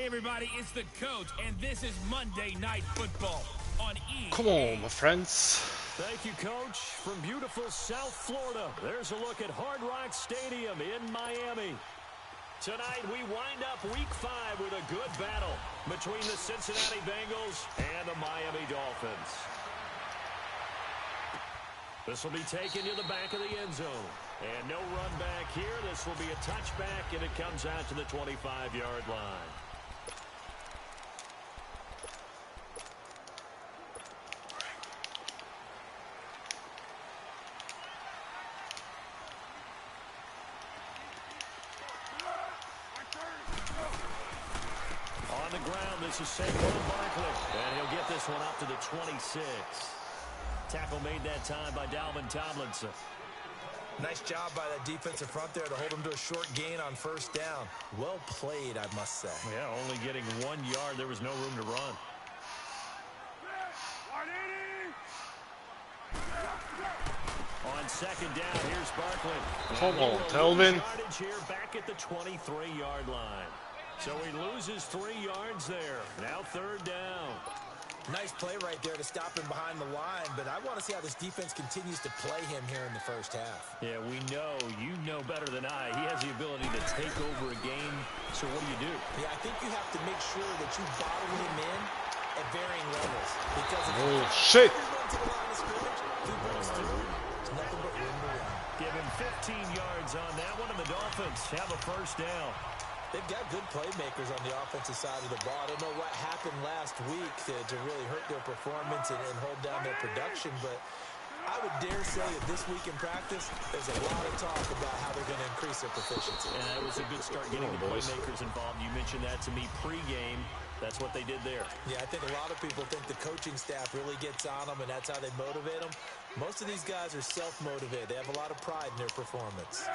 Hey everybody, it's the coach, and this is Monday Night Football on E. Come on, my friends. Thank you, Coach. From beautiful South Florida, there's a look at Hard Rock Stadium in Miami. Tonight, we wind up Week 5 with a good battle between the Cincinnati Bengals and the Miami Dolphins. This will be taken to the back of the end zone. And no run back here. This will be a touchback, and it comes out to the 25-yard line. On the ground, this is Saquon Barkley. And he'll get this one up to the 26. Tackle made that time by Dalvin Tomlinson. Nice job by that defensive front there to hold him to a short gain on first down. Well played, I must say. Yeah, only getting 1 yard. There was no room to run. On second down, here's Barkley. Come on, Telvin. Yardage here back at the 23-yard line. So he loses 3 yards there. Now third down. Nice play right there to stop him behind the line, but I want to see how this defense continues to play him here in the first half. Yeah, we know. You know better than I. He has the ability to take over a game. So what do? Yeah, I think you have to make sure that you bottle him in at varying levels. Because if Oh, shit. he runs to the line of scrimmage, he runs through. There's nothing but room to run. Give him 15 yards on that one, and the Dolphins have a first down. They've got good playmakers on the offensive side of the ball. I don't know what happened last week to really hurt their performance and hold down their production, but I would dare say that this week in practice, there's a lot of talk about how they're going to increase their proficiency. And that was a good start getting the playmakers involved. You mentioned that to me pregame. That's what they did there. Yeah, I think a lot of people think the coaching staff really gets on them, and that's how they motivate them. Most of these guys are self-motivated. They have a lot of pride in their performance.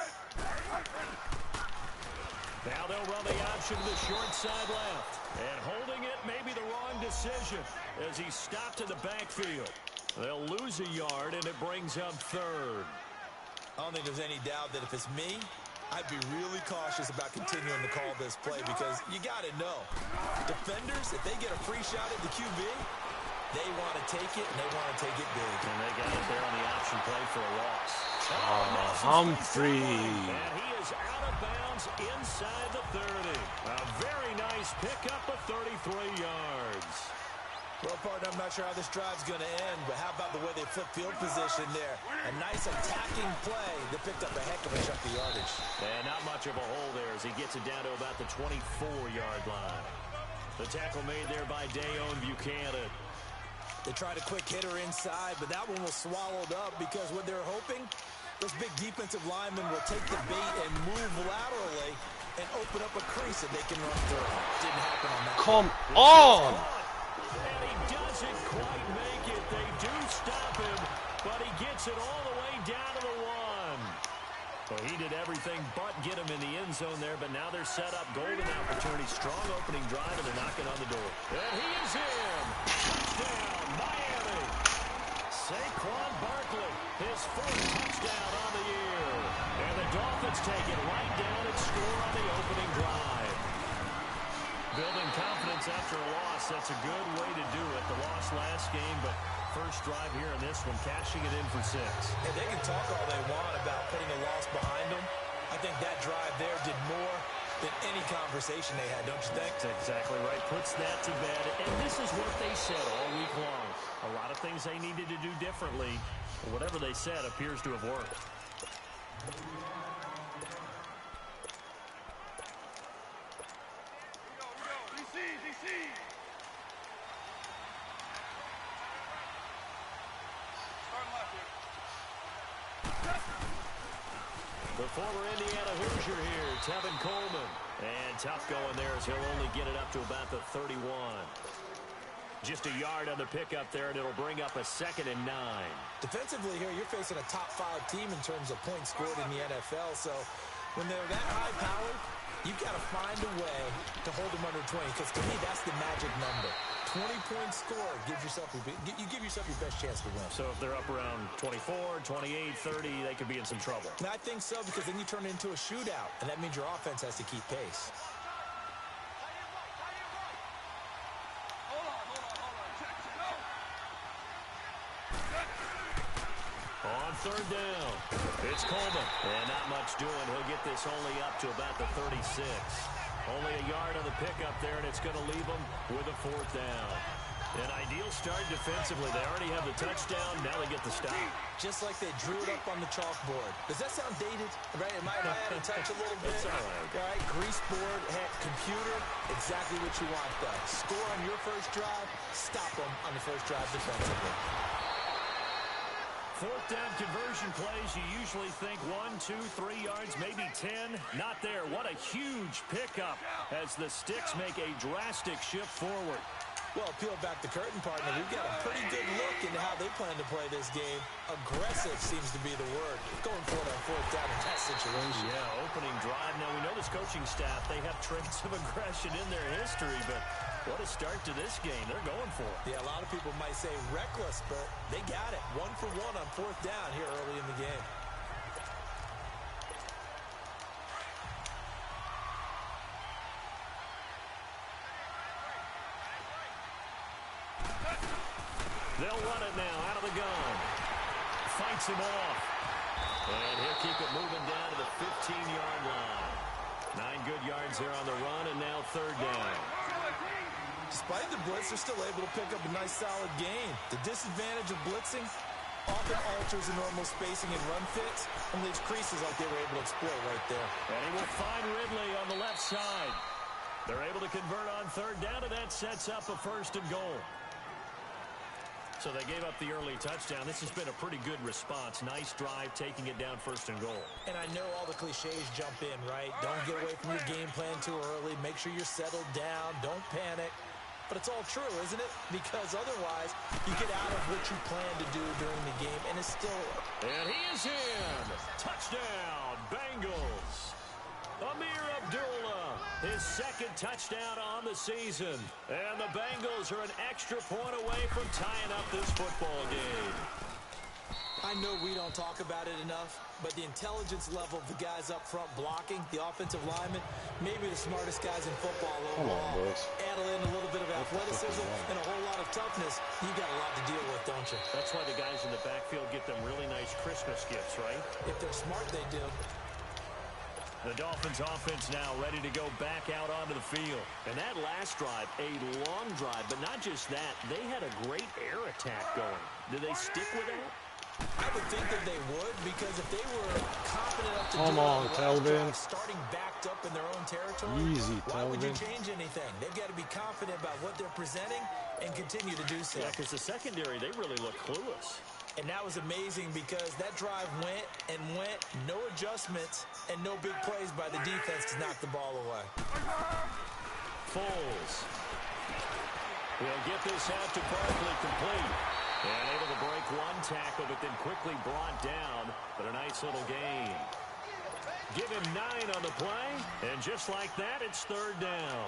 Now they'll run the option to the short side left. And holding it may be the wrong decision as he's stopped in the backfield. They'll lose a yard, and it brings up third. I don't think there's any doubt that if it's me, I'd be really cautious about continuing to call this play because you got to know, defenders, if they get a free shot at the QB, they want to take it, and they want to take it big. And they got it there on the option play for a loss. Humphrey. And he is out of bounds inside the 30. A very nice pickup of 33 yards. Well, partner, I'm not sure how this drive's going to end, but how about the way they flip field position there? A nice attacking play that picked up a heck of a chunk of yardage. And not much of a hole there as he gets it down to about the 24-yard line. The tackle made there by Dayon Buchanan. They tried a quick hitter inside, but that one was swallowed up because what they're hoping, those big defensive linemen will take the bait and move laterally and open up a crease that they can run through. Didn't happen on that. Come on! And he doesn't quite make it. They do stop him, but he gets it all the way down to the 1. Well, he did everything but get him in the end zone there, but now they're set up. Golden opportunity, strong opening drive, and they're knocking on the door. And he is in. Touchdown, Miami. Saquon Barkley, his 4th touchdown on the year. And the Dolphins take it right down and score on the opening drive. Building confidence after a loss, that's a good way to do it. The loss last game, but first drive here in this one, cashing it in for 6. And they can talk all they want about putting a loss behind them. I think that drive there did more than any conversation they had, don't you think? That's exactly right. Puts that to bed. And this is what they said all week long. A lot of things they needed to do differently. Whatever they said appears to have worked. The former Indiana Hoosier here, Tevin Coleman. And tough going there as he'll only get it up to about the 31. Just a yard on the pickup there, and it'll bring up a 2nd and 9. Defensively here, you're facing a top 5 team in terms of points scored in the NFL. So when they're that high-powered, you've got to find a way to hold them under 20. Because to me, that's the magic number. 20-point score gives yourself you give yourself your best chance to win. So if they're up around 24, 28, 30, they could be in some trouble. And I think so, because then you turn it into a shootout, and that means your offense has to keep pace. third down. It's Coleman. And not much doing. He'll get this only up to about the 36. Only a yard on the pickup there, and it's going to leave them with a fourth down. An ideal start defensively. They already have the touchdown. Now they get the stop. Just like they drew it up on the chalkboard. Does that sound dated? Right? Am I out of touch a little bit? That's all right. All right, grease board, heck, computer, exactly what you want, though. Score on your first drive, stop them on the first drive defensively. Fourth down conversion plays, you usually think 1, 2, 3 yards, maybe 10. Not there. What a huge pickup as the Sticks make a drastic shift forward. Well, peel back the curtain, partner. We've got a pretty good look into how they plan to play this game. Aggressive seems to be the word. Going for it on fourth down in that situation. Yeah, opening drive. Now, we know this coaching staff, they have traits of aggression in their history, but what a start to this game. They're going for it. Yeah, a lot of people might say reckless, but they got it. 1 for 1 on fourth down here early in the game. They'll run it now out of the gun. Fights him off. And he'll keep it moving down to the 15-yard line. 9 good yards there on the run, and now third down. Despite the blitz, they're still able to pick up a nice, solid gain. The disadvantage of blitzing often alters the normal spacing and run fits and leaves creases like they were able to exploit right there. And he will find Ridley on the left side. They're able to convert on third down, and that sets up a first and goal. So they gave up the early touchdown. This has been a pretty good response. Nice drive, taking it down first and goal. And I know all the cliches jump in, right? Don't get away from your game plan too early. Make sure you're settled down. Don't panic. But it's all true, isn't it? Because otherwise, you get out of what you plan to do during the game, and it's still... And he is in. Touchdown, Bengals. Amir Abdullah, his second touchdown on the season. And the Bengals are an extra point away from tying up this football game. I know we don't talk about it enough, but the intelligence level of the guys up front blocking, the offensive linemen, maybe the smartest guys in football overall. Add in a little bit of athleticism and a whole lot of toughness. You got a lot to deal with, don't you? That's why the guys in the backfield get them really nice Christmas gifts, right? If they're smart, they do. The Dolphins offense now ready to go back out onto the field. And that last drive, a long drive, but not just that. They had a great air attack going. Did they stick with that? I would think that they would, because if they were confident enough to Come on, Telvin. Starting backed up in their own territory, Easy, why would you Telvin. change anything? They've got to be confident about what they're presenting and continue to do so. Yeah, because the secondary, they really look clueless. And that was amazing because that drive went and went, no adjustments, and no big plays by the defense to knock the ball away. Foles will get this out to Barkley complete. And able to break one tackle, but then quickly brought down. But a nice little gain. Give him 9 on the play. And just like that, it's third down.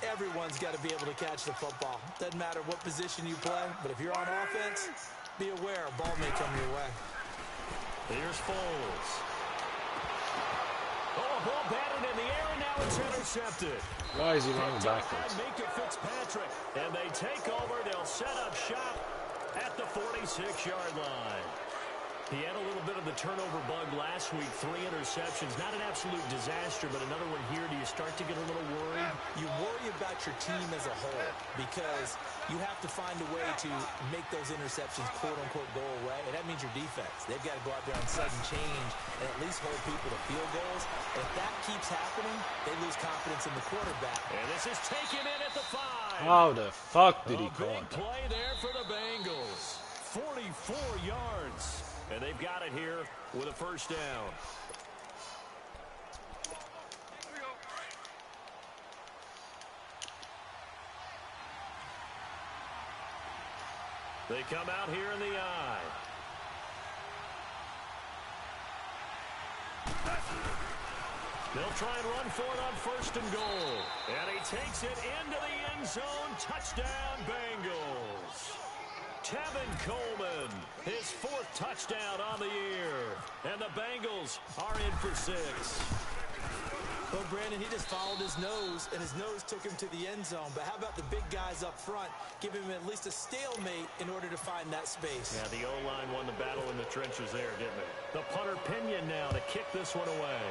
Everyone's got to be able to catch the football. Doesn't matter what position you play, but if you're on offense, be aware a ball may come your way. Here's Foles. Oh, a ball batted in the air, and now it's intercepted. Why is he running backwards? Mika Fitzpatrick. And they take over. They'll set up shop at the 46-yard line. He had a little bit of the turnover bug last week, 3 interceptions. Not an absolute disaster, but another one here. Do you start to get a little worried? You worry about your team as a whole because you have to find a way to make those interceptions, quote-unquote, go away, and that means your defense. They've got to go out there and sudden change and at least hold people to field goals. And if that keeps happening, they lose confidence in the quarterback. And this is taken in at the 5. How the fuck did he call big that? play there for the Bengals. 44 yards. And they've got it here with a first down. They come out here in the eye. They'll try and run for it on first and goal. And he takes it into the end zone. Touchdown, Bengals. Tevin Coleman, his 4th touchdown on the year. And the Bengals are in for 6. Well, Brandon, he just followed his nose, and his nose took him to the end zone. But how about the big guys up front? Give him at least a stalemate in order to find that space. Yeah, the O-line won the battle in the trenches there, didn't it? The punter Pinion now to kick this one away.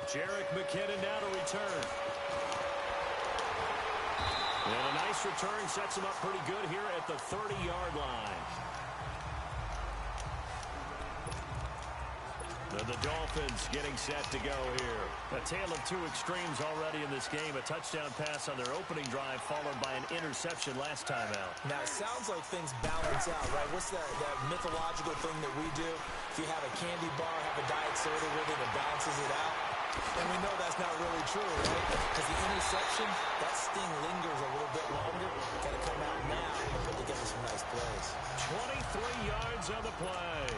Jerick McKinnon now to return. And a nice return sets him up pretty good here at the 30-yard line. And the Dolphins getting set to go here. A tale of two extremes already in this game. A touchdown pass on their opening drive followed by an interception last time out. Now, it sounds like things balance out, right? What's that mythological thing that we do? If you have a candy bar, have a diet soda with it, it balances it out. And we know that's not really true, right? Because the interception, that sting lingers a little bit longer. Got to come out now and put together some nice plays. 23 yards on the play.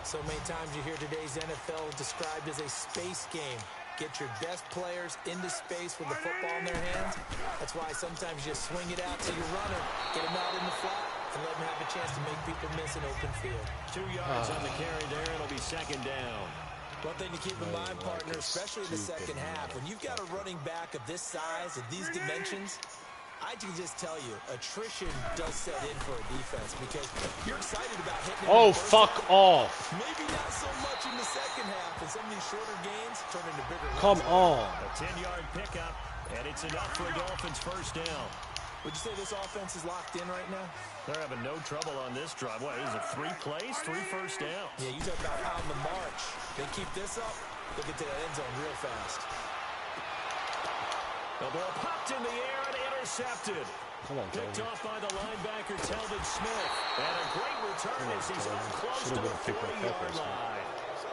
So many times you hear today's NFL described as a space game. Get your best players into space with the football in their hands. That's why sometimes you just swing it out to your runner, get him out in the flat, and let him have a chance to make people miss an open field. 2 yards on the carry there. It'll be second down. One thing to keep in mind, partner, especially in the second half, when you've got a running back of this size, of these dimensions, I can just tell you, attrition does set in for a defense because you're excited about hitting him. Oh, fuck off. Maybe not so much in the second half, and some of these shorter gains turn into bigger runs. Come on. A 10-yard pickup, and it's enough for a Dolphins first down. Would you say this offense is locked in right now? They're having no trouble on this drive. What, is it 3 plays, 3 first downs? Yeah, you talk about on the march. They keep this up, they'll get to that end zone real fast. The ball popped in the air and intercepted. Come on, Picked Kelvin. off by the linebacker, Telvin Smith. And a great return as he's up close to the 40-yard line.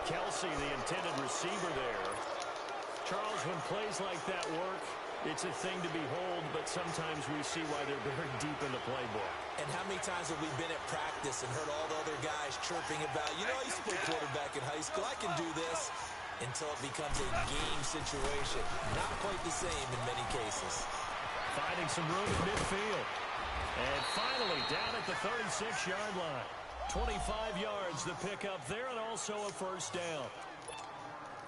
Kelsey, the intended receiver there. Charles, when plays like that work, it's a thing to behold, but sometimes we see why they're very deep in the playbook. And how many times have we been at practice and heard all the other guys chirping about, you know, I used to play quarterback in high school, I can do this, until it becomes a game situation. Not quite the same in many cases. Finding some room in midfield. And finally, down at the 36-yard line. 25 yards to pick up there, and also a first down.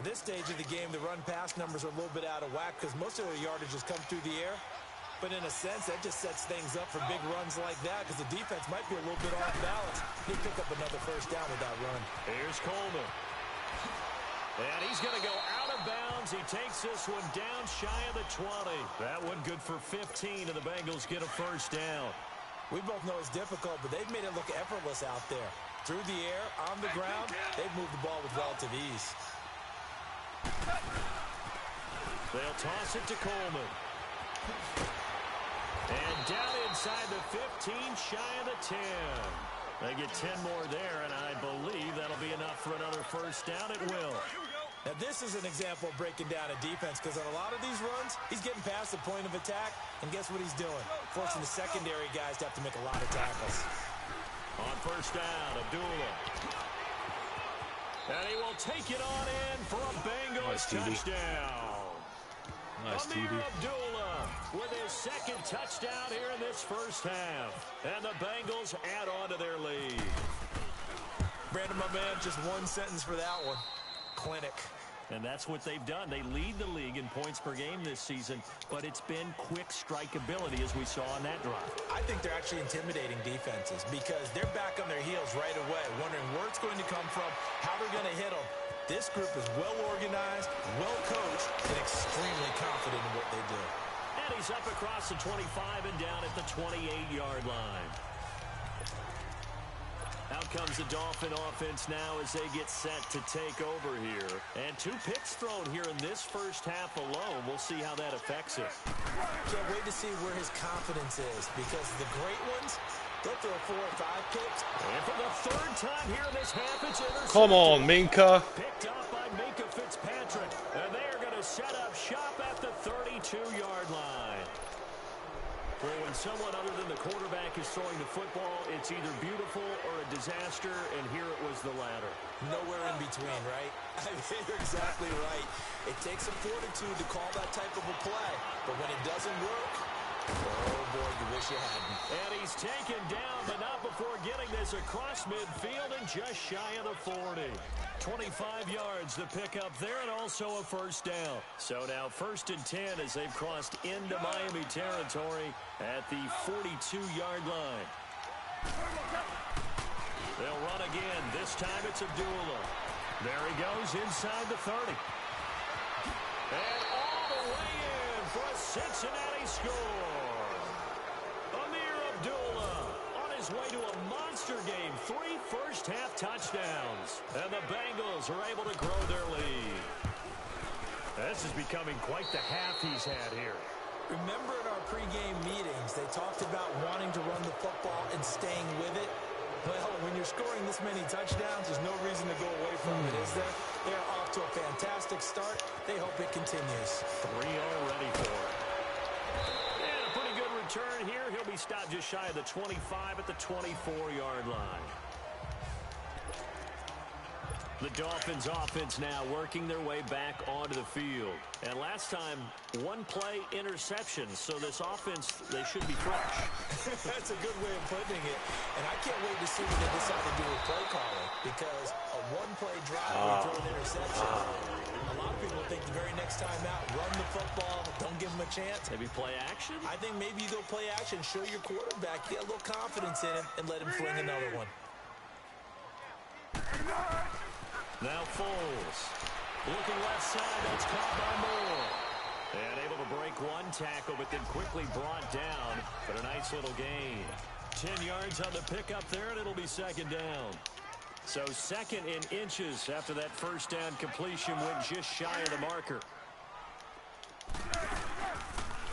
At this stage of the game, the run-pass numbers are a little bit out of whack because most of their yardage has come through the air. But in a sense, that just sets things up for big runs like that because the defense might be a little bit off balance. They pick up another first down with that run. Here's Coleman. And he's going to go out of bounds. He takes this one down shy of the 20. That one good for 15, and the Bengals get a first down. We both know it's difficult, but they've made it look effortless out there. Through the air, on the ground, they've moved the ball with relative ease. They'll toss it to Coleman. And down inside the 15, shy of the 10. They get 10 more there, and I believe that'll be enough for another first down. It will. Now, this is an example of breaking down a defense because on a lot of these runs, he's getting past the point of attack, and guess what he's doing? Forcing the secondary guys to have to make a lot of tackles. On first down, Abdullah. And he will take it on in for a Bengals touchdown. Nice, TD. Abdullah with his second touchdown here in this first half. And the Bengals add on to their lead. Brandon, my man, just one sentence for that one. Clinic. And that's what they've done. They lead the league in points per game this season, but it's been quick strikeability as we saw on that drive. I think they're actually intimidating defenses because they're back on their heels right away, wondering where it's going to come from, how they're going to hit them. This group is well organized, well coached, and extremely confident in what they do. And he's up across the 25 and down at the 28-yard line. Out comes the Dolphin offense now as they get set to take over here. And 2 picks thrown here in this first half alone. We'll see how that affects it. Can't wait to see where his confidence is because the great ones, they'll throw 4 or 5 picks. And for the 3rd time here in this half, it's intercepted. Come on, Minka. Picked up by Minka Fitzpatrick. And they are going to set up shop at the 32-yard line. Well, when someone other than the quarterback is throwing the football, it's either beautiful or a disaster, and here it was the latter. Nowhere in between, right? I mean, you're exactly right. It takes some fortitude to call that type of a play, but when it doesn't work, Oh, boy, you wish you hadn't. And he's taken down, but not before getting this across midfield and just shy of the 40. 25 yards to pick up there and also a first down. So now 1st and 10 as they've crossed into Miami territory at the 42-yard line. They'll run again. This time it's Abdullah. There he goes inside the 30. And all the way in for a Cincinnati score. Amir Abdullah on his way to a monster game. 3 first-half touchdowns. And the Bengals are able to grow their lead. This is becoming quite the half he's had here. Remember in our pregame meetings, they talked about wanting to run the football and staying with it? Well, when you're scoring this many touchdowns, there's no reason to go away from it, is there? They're off to a fantastic start. They hope it continues. 3 already for him. And a pretty good return here. He'll be stopped just shy of the 25 at the 24-yard line. The Dolphins offense now working their way back onto the field. And last time, 1-play interception. So this offense, they should be fresh. That's a good way of putting it. And I can't wait to see what they decide to do with play calling. Because a 1-play drive where you throw an interception, a lot of people think the very next time out, run the football, don't give them a chance. Maybe play action? I think maybe you go play action, show your quarterback, get a little confidence in him, and let him fling another one. Now Foles. Looking left side, that's caught by Moore. And able to break one tackle, but then quickly brought down. But a nice little gain. 10 yards on the pickup there, and it'll be 2nd down. So 2nd in inches after that first down completion went just shy of the marker.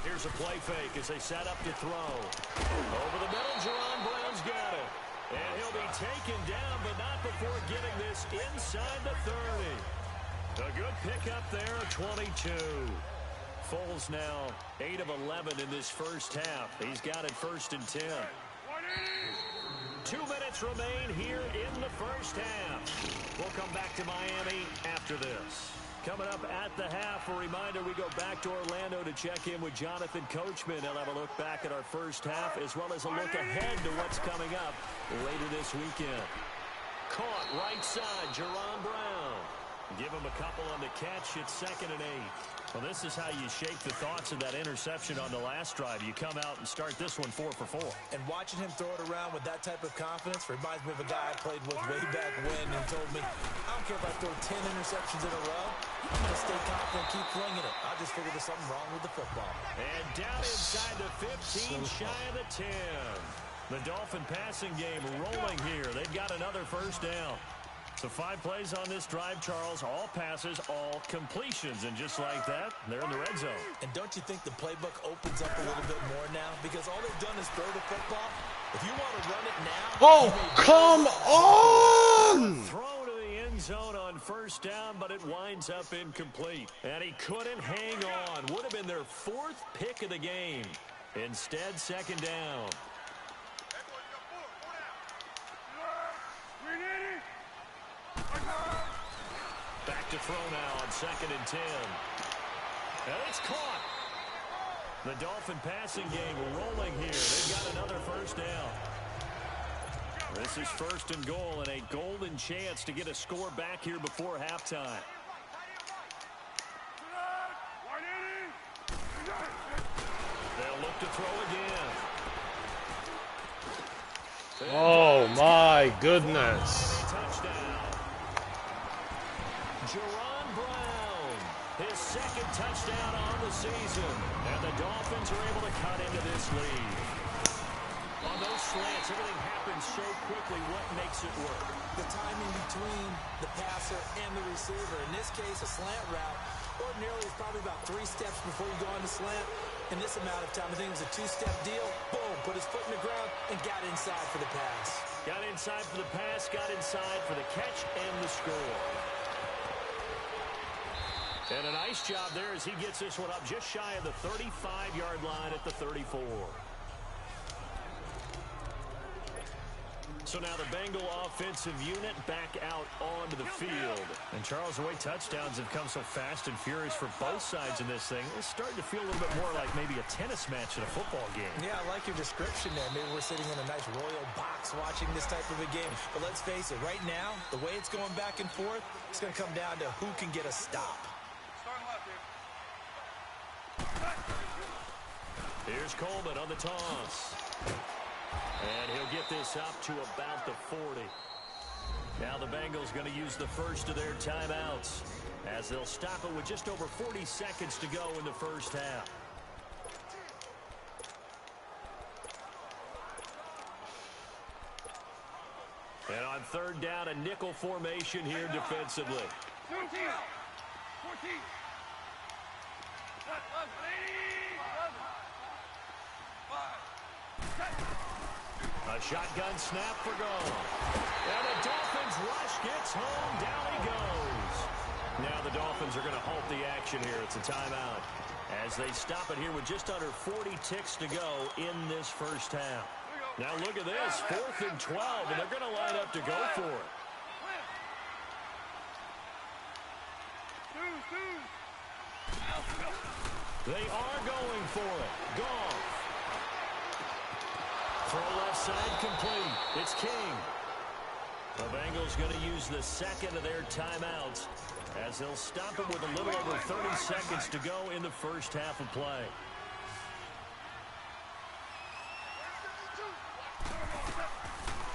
Here's a play fake as they set up to throw. Over the middle, Jerron Brown's got it. And he'll be taken down, but not before getting this inside the 30. A good pickup there, 22. Foles now 8 of 11 in this first half. He's got it 1st and 10. 2 minutes remain here in the first half. We'll come back to Miami after this. Coming up at the half, a reminder, we go back to Orlando to check in with Jonathan Coachman. He'll have a look back at our first half, as well as a look ahead to what's coming up later this weekend. Caught right side, Jerron Brown. Give him a couple on the catch. It's 2nd and 8. Well, this is how you shake the thoughts of that interception on the last drive. You come out and start this one 4 for 4. And watching him throw it around with that type of confidence reminds me of a guy I played with way back when and told me, I don't care if I throw 10 interceptions in a row. I'm going to stay confident, keep flinging it. I just figured there's something wrong with the football. And down inside the 15, shy of the 10. The Dolphin passing game rolling here. They've got another first down. So 5 plays on this drive, Charles. All passes, all completions. And just like that, they're in the red zone. And don't you think the playbook opens up a little bit more now? Because all they've done is throw the football. If you want to run it now... Oh, come on! Throw to the end zone on first down, but it winds up incomplete. And he couldn't hang on. Would have been their 4th pick of the game. Instead, 2nd down. Back to throw now on 2nd and 10. And it's caught. The Dolphin passing game rolling here. They've got another first down. This is 1st and goal and a golden chance to get a score back here before halftime. They'll look to throw again. Oh, my goodness. Touchdown. Jerron Brown, his 2nd touchdown on the season. And the Dolphins are able to cut into this lead. On those slants, everything happens so quickly. What makes it work? The timing between the passer and the receiver. In this case, a slant route. Ordinarily, it's probably about 3 steps before you go on the slant. In this amount of time, I think it was a 2-step deal. Boom, put his foot in the ground and got inside for the pass. Got inside for the pass, got inside for the catch and the score. And a nice job there as he gets this one up just shy of the 35-yard line at the 34. So now the Bengal offensive unit back out onto the field. And Charles, the way touchdowns have come so fast and furious for both sides in this thing, it's starting to feel a little bit more like maybe a tennis match in a football game. Yeah, I like your description there. Maybe we're sitting in a nice royal box watching this type of a game. But let's face it, right now, the way it's going back and forth, it's going to come down to who can get a stop. Here's Coleman on the toss. And he'll get this up to about the 40. Now the Bengals going to use the first of their timeouts as they'll stop it with just over 40 seconds to go in the first half. And on third down, a nickel formation here defensively. 14. A shotgun snap for goal. And the Dolphins rush gets home. Down he goes. Now the Dolphins are going to halt the action here. It's a timeout as they stop it here with just under 40 ticks to go in this first half. Now look at this. 4th and 12, and they're going to line up to go for it. They are going for it. Goff. Throw left side complete. It's King. The Bengals going to use the second of their timeouts as they'll stop it with a little over 30 seconds to go in the first half of play.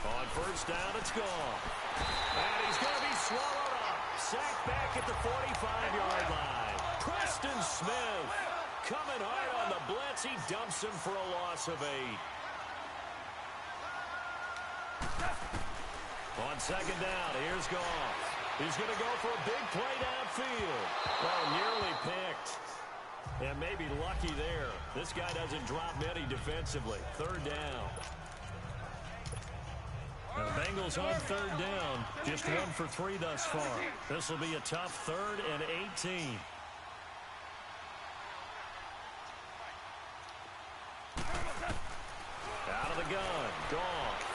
On first down, it's gone. And he's going to be swallowed up. Sacked back at the 45-yard line. Preston Smith coming hard on the blitz. He dumps him for a loss of 8. On second down, here's Goff. He's going to go for a big play downfield. Well, nearly picked. And maybe lucky there. This guy doesn't drop many defensively. Third down. Now the Bengals on third down. Just 1 for 3 thus far. This will be a tough 3rd and 18. Out of the gun. Goff.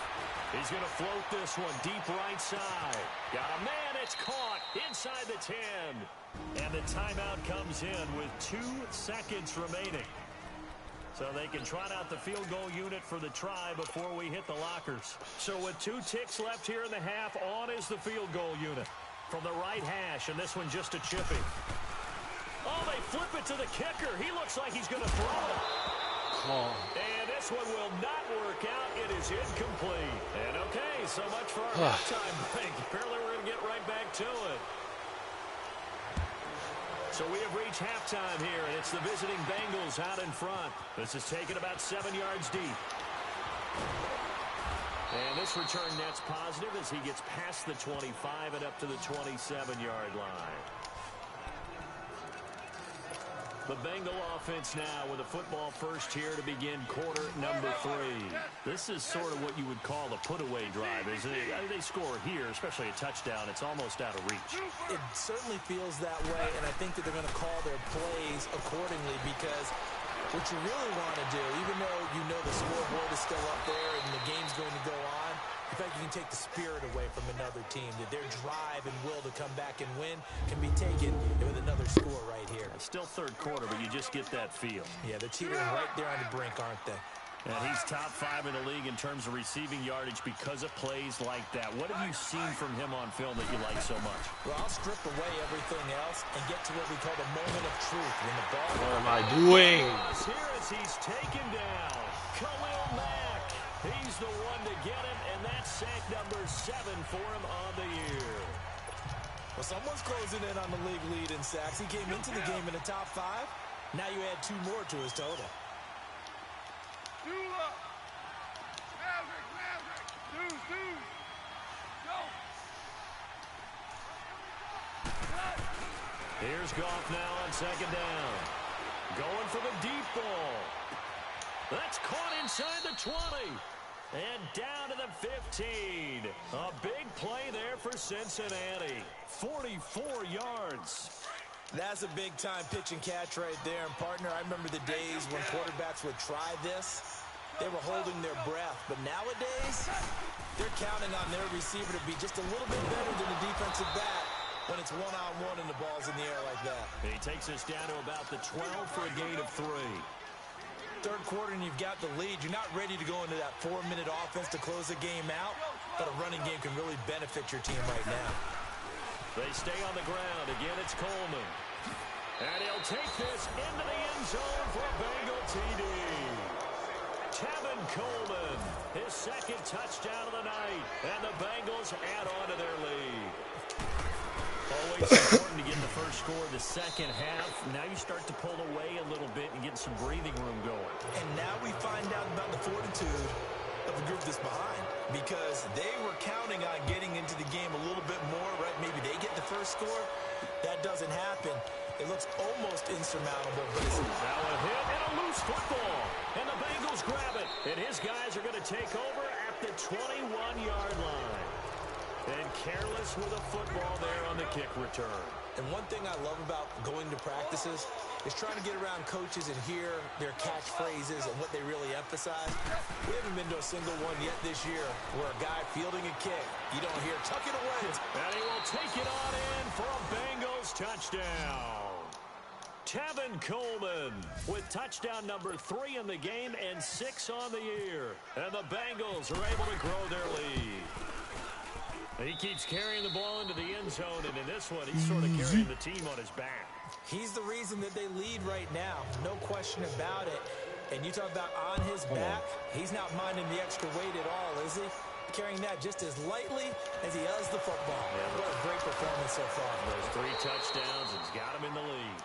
He's going to float this one deep right side. Got a man. It's caught inside the 10. And the timeout comes in with 2 seconds remaining. So they can trot out the field goal unit for the try before we hit the lockers. So with 2 ticks left here in the half, on is the field goal unit from the right hash. And this one just a chipping. Oh, they flip it to the kicker. He looks like he's going to throw it. And this one will not work out. It is incomplete. And okay, so much for our halftime break. Apparently we're going to get right back to it. So we have reached halftime here, and it's the visiting Bengals out in front. This is taken about 7 yards deep. And this return net's positive as he gets past the 25 and up to the 27-yard line. The Bengal offense now with a football first here to begin quarter number 3. This is sort of what you would call a put-away drive, isn't it? They score here, especially a touchdown. It's almost out of reach. It certainly feels that way, and I think that they're going to call their plays accordingly because what you really want to do, even though you know the scoreboard is still up there and the game's going to go on, in fact, you can take the spirit away from another team, that their drive and will to come back and win can be taken with another score right here. It's still third quarter, but you just get that feel. Yeah, they're teetering right there on the brink, aren't they? And he's top 5 in the league in terms of receiving yardage because of plays like that. What have you seen from him on film that you like so much? Well, I'll strip away everything else and get to what we call the moment of truth. When the ball... What am I doing? Here as he's taken down. Khalil Mack. He's the one to get him, and that's sack number 7 for him on the year. Well, someone's closing in on the league lead in sacks. He came into the game in the top 5. Now you add 2 more to his total. Here's Goff now on second down. Going for the deep ball. That's caught inside the 20. And down to the 15. A big play there for Cincinnati. 44 yards. That's a big-time pitch and catch right there. And, partner, I remember the days when quarterbacks would try this, they were holding their breath. But nowadays, they're counting on their receiver to be just a little bit better than the defensive back when it's one-on-one and the ball's in the air like that. He takes us down to about the 12 for a gain of 3. Third quarter and you've got the lead. You're not ready to go into that 4-minute offense to close the game out, but a running game can really benefit your team right now. They stay on the ground. Again, it's Coleman. And he'll take this into the end zone for a Bengal TD. Tevin Coleman, his second touchdown of the night, and the Bengals add on to their lead. Always important to get the first score of the second half. Now you start to pull away a little bit and get some breathing room going. And now we find out about the fortitude of the group that's behind, because they were counting on getting into the game a little bit more, right? Maybe they get the first score. That doesn't happen. It looks almost insurmountable, but it's now a hit and a loose football. And the Bengals grab it. And his guys are going to take over at the 21-yard line. And careless with a football there on the kick return. And one thing I love about going to practices is trying to get around coaches and hear their catchphrases and what they really emphasize. We haven't been to a single one yet this year where a guy fielding a kick, you don't hear, tuck it away. And he will take it on in for a Bengals touchdown. Tevin Coleman with touchdown number 3 in the game and 6 on the year. And the Bengals are able to grow their lead. He keeps carrying the ball into the end zone, and in this one, he's sort of carrying the team on his back. He's the reason that they lead right now, no question about it. And you talk about on his back, he's not minding the extra weight at all, is he? Carrying that just as lightly as he does the football. Yeah, what a great performance so far. Those 3 touchdowns, and he's got him in the lead.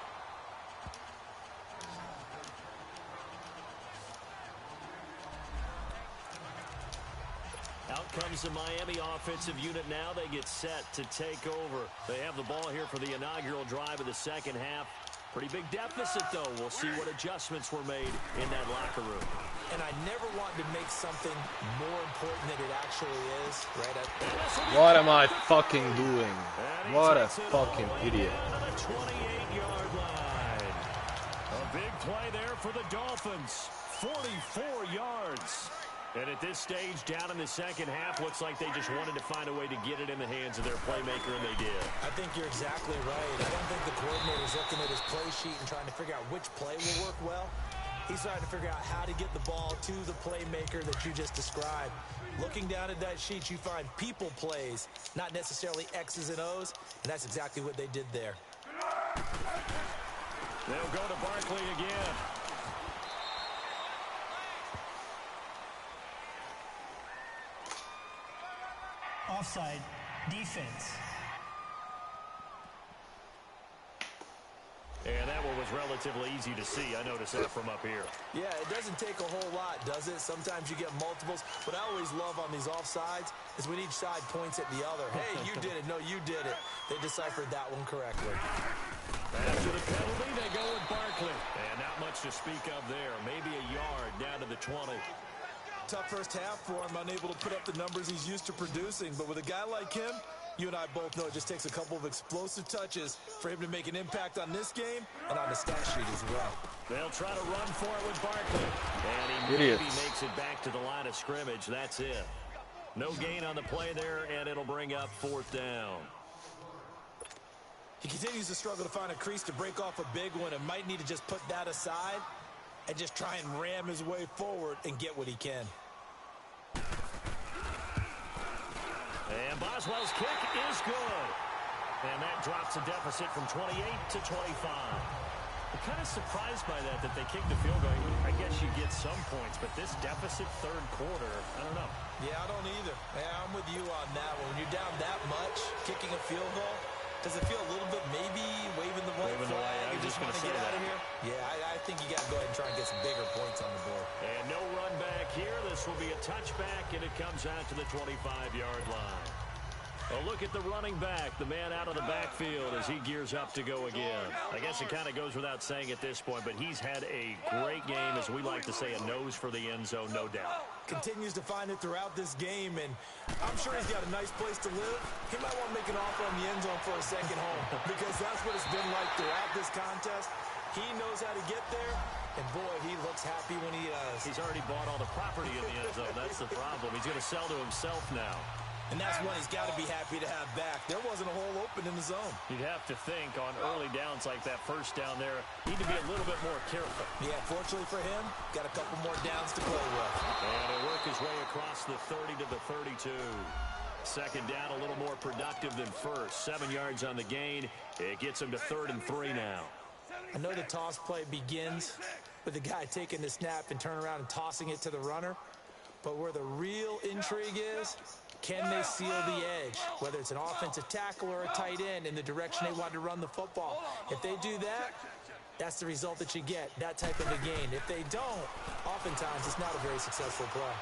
Out comes the Miami offensive unit now. They get set to take over. They have the ball here for the inaugural drive of the second half. Pretty big deficit, though. We'll see what adjustments were made in that locker room. And I never want to make something more important than it actually is, right? What am I fucking doing? What a fucking idiot. 28-yard line. A big play there for the Dolphins. 44 yards. And at this stage, down in the second half, looks like they just wanted to find a way to get it in the hands of their playmaker, and they did. I think you're exactly right. I don't think the coordinator's looking at his play sheet and trying to figure out which play will work well. He's trying to figure out how to get the ball to the playmaker that you just described. Looking down at that sheet, you find people plays, not necessarily X's and O's, and that's exactly what they did there. They'll go to Barkley again. Offside, defense. And that one was relatively easy to see. I noticed that from up here. Yeah, it doesn't take a whole lot, does it? Sometimes you get multiples. What I always love on these offsides is when each side points at the other. Hey, you did it. No, you did it. They deciphered that one correctly. After the penalty, they go with Barkley. And not much to speak of there. Maybe a yard down to the 20. Tough first half for him, unable to put up the numbers he's used to producing. But with a guy like him, you and I both know it just takes a couple of explosive touches for him to make an impact on this game and on the stat sheet as well. They'll try to run for it with Barkley. And he maybe makes it back to the line of scrimmage. That's it. No gain on the play there, and it'll bring up 4th down. He continues to struggle to find a crease to break off a big one and might need to just put that aside and just try and ram his way forward and get what he can. And Boswell's kick is good. And that drops a deficit from 28 to 25. I'm kind of surprised by that they kicked the field goal. I guess you get some points, but this deficit third quarter, I don't know. Yeah, I don't either. Yeah, I'm with you on that one. When you're down that much, kicking a field goal, does it feel a little bit maybe waving the white flag and just want to get out of here? Yeah, I think you got to go ahead and try and get some bigger points on the board. And no run back here. This will be a touchback, and it comes out to the 25-yard line. A look at the running back, the man out of the backfield as he gears up to go again. I guess it kind of goes without saying at this point, but he's had a great game, as we like to say, a nose for the end zone, no doubt. Continues to find it throughout this game, and I'm sure he's got a nice place to live. He might want to make an offer on the end zone for a second home because that's what it's been like throughout this contest. He knows how to get there, and boy, he looks happy when he does. He's already bought all the property in the end zone. That's the problem. He's going to sell to himself now. And that's one he's got to be happy to have back. There wasn't a hole open in the zone. You'd have to think on early downs like that first down there, need to be a little bit more careful. Yeah, fortunately for him, got a couple more downs to play with. And he'll work his way across the 30 to the 32. Second down, a little more productive than first. 7 yards on the gain. It gets him to 3rd and 3 now. I know the toss play begins with the guy taking the snap and turn around and tossing it to the runner. But where the real intrigue is, can they seal the edge, whether it's an offensive tackle or a tight end in the direction they want to run the football? If they do that, that's the result that you get, that type of a gain. If they don't, oftentimes it's not a very successful play.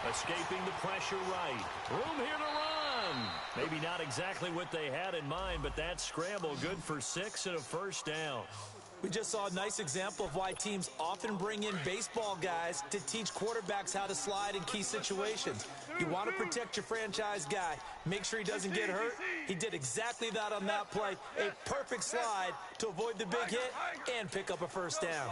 Escaping the pressure right. Room here to run. Maybe not exactly what they had in mind, but that scramble good for 6 and a first down. We just saw a nice example of why teams often bring in baseball guys to teach quarterbacks how to slide in key situations. You want to protect your franchise guy. Make sure he doesn't get hurt. He did exactly that on that play. A perfect slide to avoid the big hit and pick up a first down.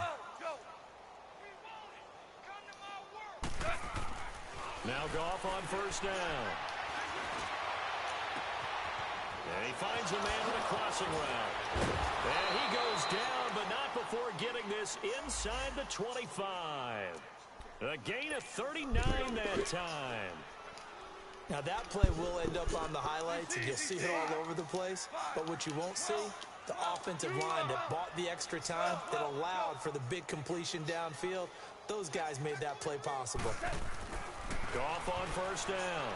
Now Goff on first down. And he finds a man with a crossing route. And he goes down, but not before getting this inside the 25. A gain of 39 that time. Now that play will end up on the highlights, and you'll see it all over the place. But what you won't see, the offensive line that bought the extra time, that allowed for the big completion downfield. Those guys made that play possible. Goff on first down.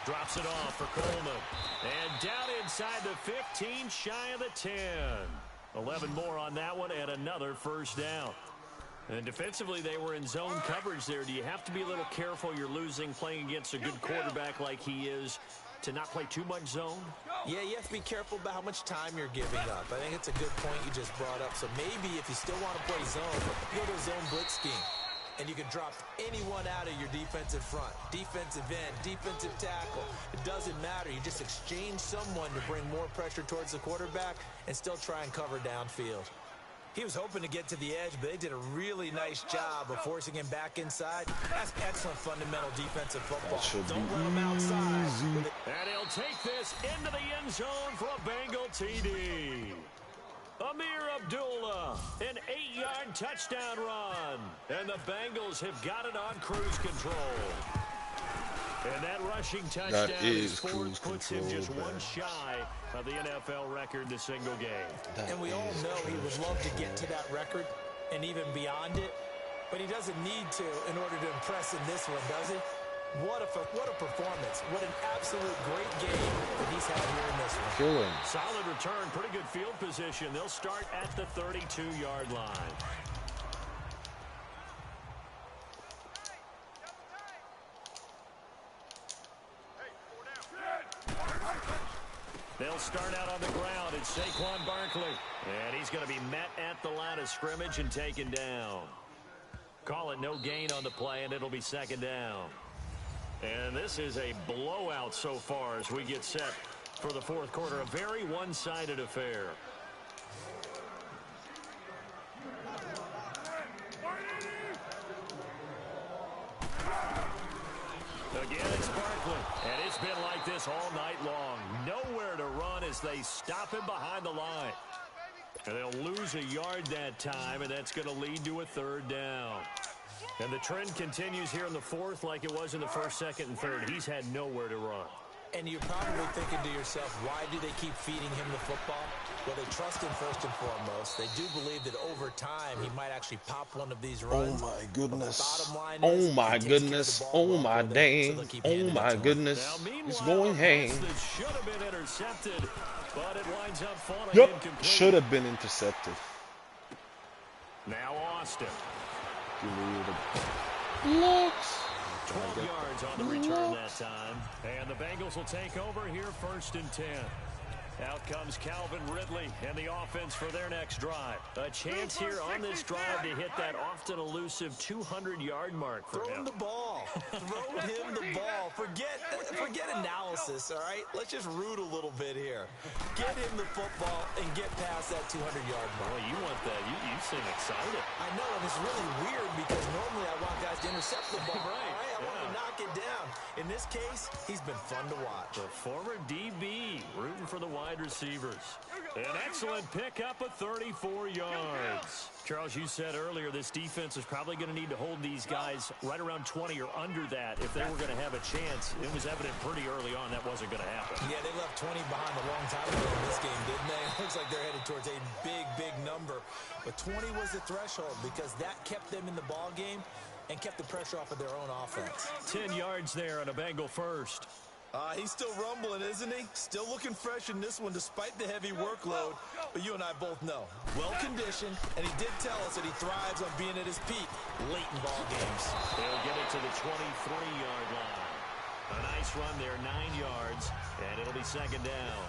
Drops it off for Coleman. And down inside the 15, shy of the 10. 11 more on that one and another first down. And defensively, they were in zone coverage there. Do you have to be a little careful? You're losing playing against a good quarterback like he is to not play too much zone? Yeah, you have to be careful about how much time you're giving up. I think it's a good point you just brought up. So maybe if you still want to play zone, go to a zone blitz scheme. And you can drop anyone out of your defensive front, defensive end, defensive tackle. It doesn't matter. You just exchange someone to bring more pressure towards the quarterback and still try and cover downfield. He was hoping to get to the edge, but they did a really nice job of forcing him back inside. That's excellent fundamental defensive football. Don't run him outside. And he'll take this into the end zone for a Bengal TD. Amir Abdullah, an 8-yard touchdown run. And the Bengals have got it on cruise control. And that rushing touchdown is fourth, puts him just one shy of the NFL record in a single game. And we all know he would love to get to that record and even beyond it. But he doesn't need to in order to impress in this one, does he? What a performance. What an absolute great game that he's had here in this one. Killing. Solid return, pretty good field position. They'll start at the 32-yard line. They'll start out on the ground. It's Saquon Barkley. And he's going to be met at the line of scrimmage and taken down. Call it no gain on the play, and it'll be second down. And this is a blowout so far as we get set for the fourth quarter. A very one-sided affair. Again, it's Barkley. And it's been like this all night long. Nowhere to run as they stop him behind the line. And they'll lose a yard that time, and that's going to lead to a third down. And the trend continues here in the fourth like it was in the first, second, and third. He's had nowhere to run. And you're probably thinking to yourself, why do they keep feeding him the football? Well, they trust him first and foremost. They do believe that over time he might actually pop one of these runs. Oh my goodness. Oh my goodness. Oh my dang. Oh my goodness. It's going hang. Should have been intercepted, but it winds up falling Yep. Should have been intercepted. Now Austin. Looks. 12 yards on the return that time. And the Bengals will take over here first and 10. Out comes Calvin Ridley and the offense for their next drive. A chance here on this drive to hit that often elusive 200-yard mark for him. Throw him the ball. Throw him the ball. Forget analysis, all right? Let's just root a little bit here. Get him the football and get past that 200-yard mark. Boy, you want that. You seem excited. I know, and it's really weird because normally I want guys to intercept the ball. Right. All right? I want to knock it down. In this case, he's been fun to watch. The former DB rooting for the wide receivers. An excellent pickup of 34 yards. Charles, you said earlier this defense is probably going to need to hold these guys right around 20 or under that if they were going to have a chance. It was evident pretty early on that wasn't going to happen. Yeah, they left 20 behind a long time ago in this game, didn't they? It looks like they're headed towards a big number. But 20 was the threshold because that kept them in the ball game and kept the pressure off of their own offense. 10 yards there on a Bengal first. He's still rumbling, isn't he? Still looking fresh in this one despite the heavy workload. But you and I both know, well-conditioned, and he did tell us that he thrives on being at his peak late in ball games. They'll get it to the 23-yard line. A nice run there, 9 yards, and it'll be second down.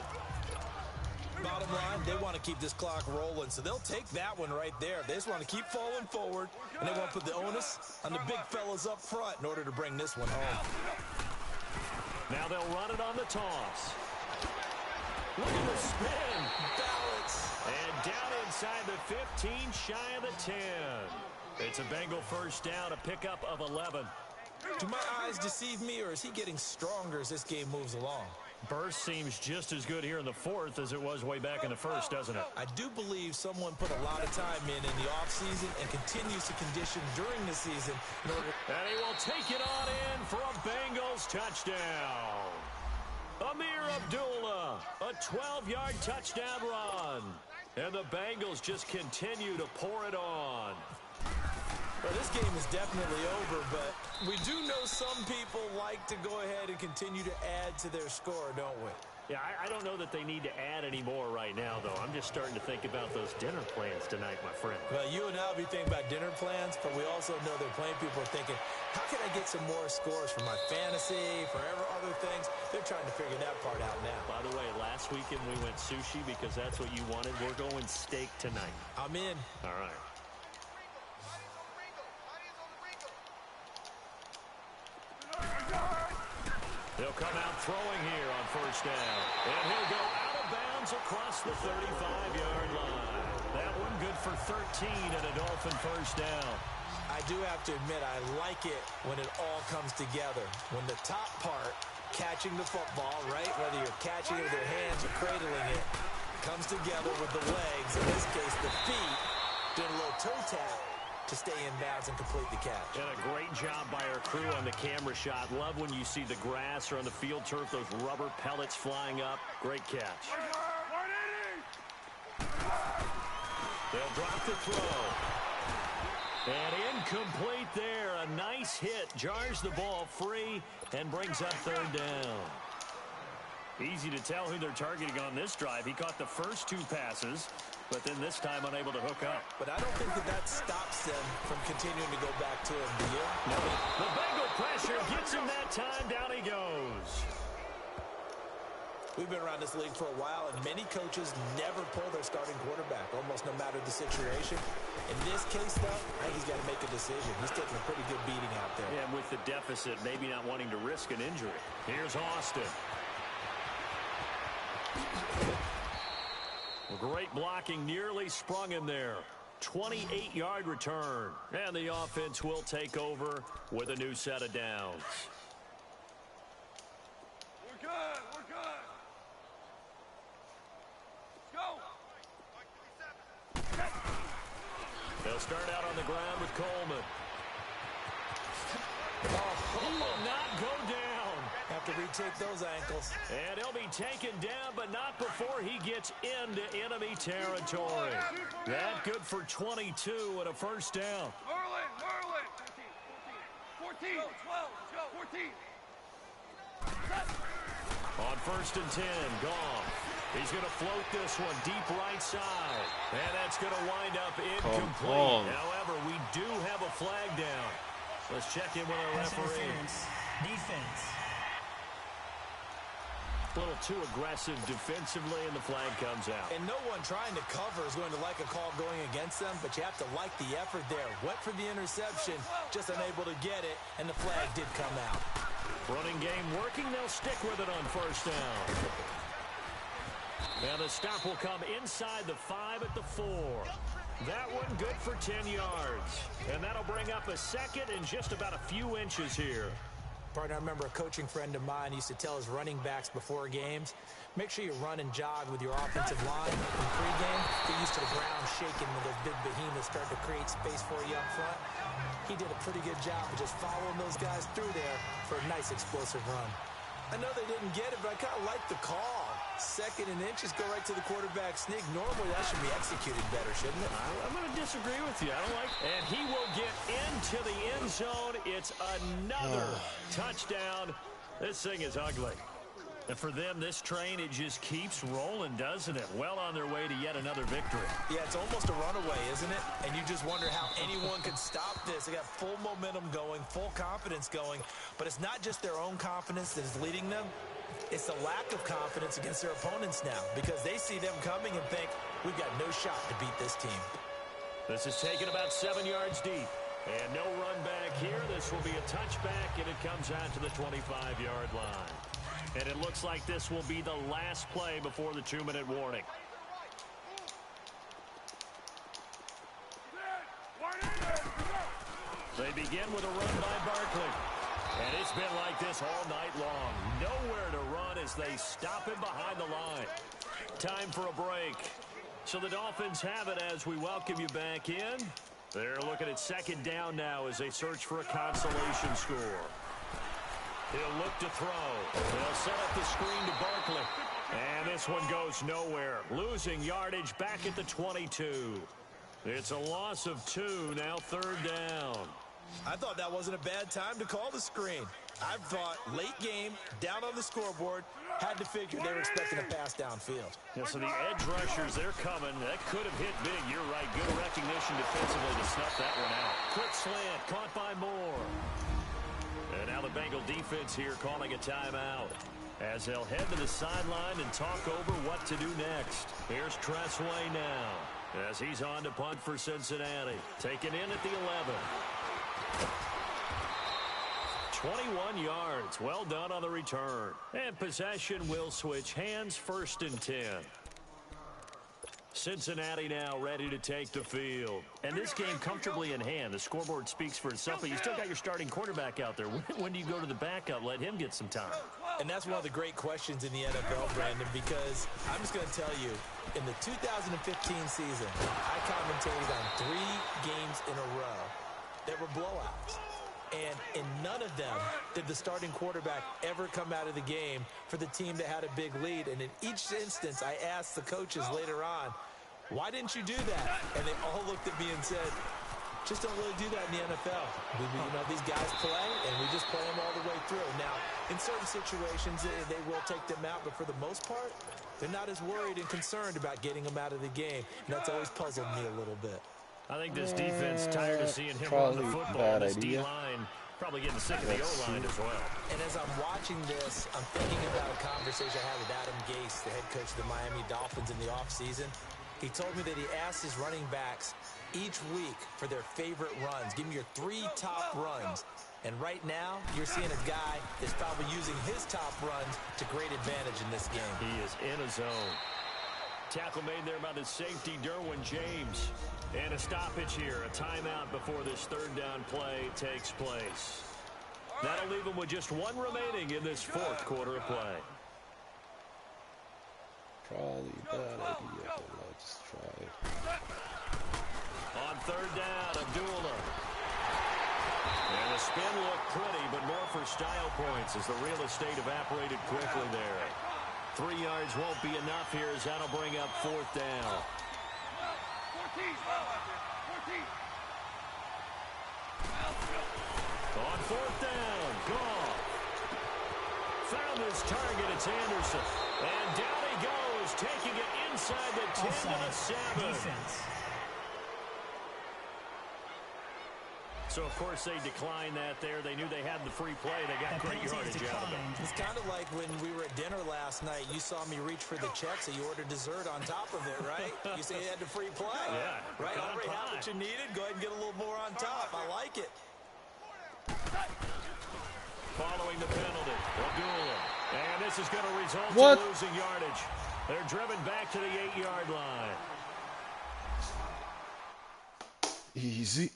Bottom line, they want to keep this clock rolling, so they'll take that one right there. They just want to keep falling forward, and they want to put the onus on the big fellas up front in order to bring this one home. Now they'll run it on the toss. Look at the spin. Balance. And down inside the 15, shy of the 10. It's a Bengal first down, a pickup of 11. Do my eyes deceive me, or is he getting stronger as this game moves along? Burst seems just as good here in the fourth as it was way back in the first, doesn't it? I do believe someone put a lot of time in the offseason and continues to condition during the season in order. And he will take it on in for a Bengals touchdown. Amir Abdullah, a 12-yard touchdown run. And the Bengals just continue to pour it on. Well, this game is definitely over, but we do know some people like to go ahead and continue to add to their score, don't we? Yeah, I don't know that they need to add any more right now, though. I'm just starting to think about those dinner plans tonight, my friend. Well, you and I will be thinking about dinner plans, but we also know they're playing people are thinking, how can I get some more scores for my fantasy, for other things? They're trying to figure that part out now. By the way, last weekend we went sushi because that's what you wanted. We're going steak tonight. I'm in. All right. They'll come out throwing here on first down. And he'll go out of bounds across the 35-yard line. That one good for 13 and a Dolphin first down. I do have to admit, I like it when it all comes together. When the top part, catching the football, right, whether you're catching it with your hands or cradling it, comes together with the legs, in this case the feet, doing a little toe tap to stay in bounds and complete the catch. And a great job by our crew on the camera shot. Love when you see the grass or on the field turf, those rubber pellets flying up. Great catch. They'll drop the throw. And incomplete there. A nice hit. Jars the ball free and brings up third down. Easy to tell who they're targeting on this drive. He caught the first 2 passes, but then this time unable to hook up. But I don't think that stops them from continuing to go back to him, do you? No. The Bengal pressure gets him that time. Down he goes. We've been around this league for a while, and many coaches never pull their starting quarterback, almost no matter the situation. In this case, though, I think he's got to make a decision. He's taking a pretty good beating out there. Yeah, and with the deficit, maybe not wanting to risk an injury. Here's Austin. Great blocking, nearly sprung him there. 28-yard return. And the offense will take over with a new set of downs. We're good. We're good. Let's go. They'll start out on the ground with Coleman. He will not go down. Have to retake those ankles. And he'll be taken down, but not before he gets into enemy territory. That good for 22 and a first down. Merlin. 14. 12. Let's go. 14. On first and 10, Goff. He's going to float this one deep right side. And that's going to wind up incomplete. However, we do have a flag down. Let's check in with our referee. Defense. A little too aggressive defensively, and the flag comes out. And no one trying to cover is going to like a call going against them, but you have to like the effort there. Went for the interception, just unable to get it, and the flag did come out. Running game working. They'll stick with it on first down. Now the stop will come inside the 5 at the 4. That one good for 10 yards. And that'll bring up a second and just about a few inches here. Partner, I remember a coaching friend of mine used to tell his running backs before games, make sure you run and jog with your offensive line in pregame. Get used to the ground shaking when those big behemoths start to create space for you up front. He did a pretty good job of just following those guys through there for a nice explosive run. I know they didn't get it, but I kind of like the call. Second and inches, go right to the quarterback sneak. Normally, that should be executed better, shouldn't it? I'm going to disagree with you. I don't like it. And he will get into the end zone. It's another touchdown. This thing is ugly. And for them, this train, it just keeps rolling, doesn't it? Well on their way to yet another victory. Yeah, it's almost a runaway, isn't it? And you just wonder how anyone could stop this. They got full momentum going, full confidence going. But it's not just their own confidence that is leading them. It's the lack of confidence against their opponents now because they see them coming and think, we've got no shot to beat this team. This is taken about 7 yards deep. And no run back here. This will be a touchback, and it comes out to the 25-yard line. And it looks like this will be the last play before the 2-minute warning. They begin with a run by Barkley. And it's been like this all night long. Nowhere to run as they stop him behind the line. Time for a break. So the Dolphins have it as we welcome you back in. They're looking at second down now as they search for a consolation score. He'll look to throw. They'll set up the screen to Barkley. And this one goes nowhere. Losing yardage back at the 22. It's a loss of 2, now third down. I thought that wasn't a bad time to call the screen. I thought late game, down on the scoreboard, had to figure they were expecting a pass downfield. Yeah, so the edge rushers, they're coming. That could have hit big. You're right. Good recognition defensively to snuff that one out. Quick slant, caught by Moore. And now the Bengal defense here calling a timeout as they'll head to the sideline and talk over what to do next. Here's Tressway now as he's on to punt for Cincinnati. Taken in at the 11. 21 yards. Well done on the return. And possession will switch hands, 1st and 10. Cincinnati now ready to take the field. And this game comfortably in hand. The scoreboard speaks for itself, but you still got your starting quarterback out there. When do you go to the backup? Let him get some time. And that's one of the great questions in the NFL, Brandon, because I'm just going to tell you, in the 2015 season, I commentated on 3 games in a row that were blowouts. And in none of them did the starting quarterback ever come out of the game for the team that had a big lead. And in each instance, I asked the coaches later on, why didn't you do that? And they all looked at me and said, just don't really do that in the NFL. These guys play, and we just play them all the way through. Now, in certain situations, they will take them out, but for the most part, they're not as worried and concerned about getting them out of the game. And that's always puzzled me a little bit. I think this defense tired of seeing him run the football. This D-line probably getting sick of the O-line as well. And as I'm watching this, I'm thinking about a conversation I had with Adam Gase, the head coach of the Miami Dolphins, in the offseason. He told me that he asked his running backs each week for their favorite runs. Give me your 3 top runs. And right now, you're seeing a guy that's probably using his top runs to great advantage in this game. He is in a zone. Tackle made there by the safety, Derwin James. And a stoppage here, a timeout before this third down play takes place. That'll leave them with just 1 remaining in this 4th quarter of play. Probably a bad idea, but let's try it. On third down, Abdullah. And the spin looked pretty, but more for style points as the real estate evaporated quickly there. 3 yards won't be enough here as that'll bring up 4th down. On 4th down, Goff. Found his target, it's Anderson. And down he goes, taking it inside the 10 to the 7. Defense. So, of course, they declined that there. They knew they had the free play. They got great yardage out of it. It's kind of like when we were at dinner last night. You saw me reach for the check, so you ordered dessert on top of it, right? You say you had the free play. Yeah. Right? Already had what you needed. Go ahead and get a little more on top. I like it. Following the penalty, Abdullah. And this is going to result in losing yardage. They're driven back to the 8-yard line. Easy.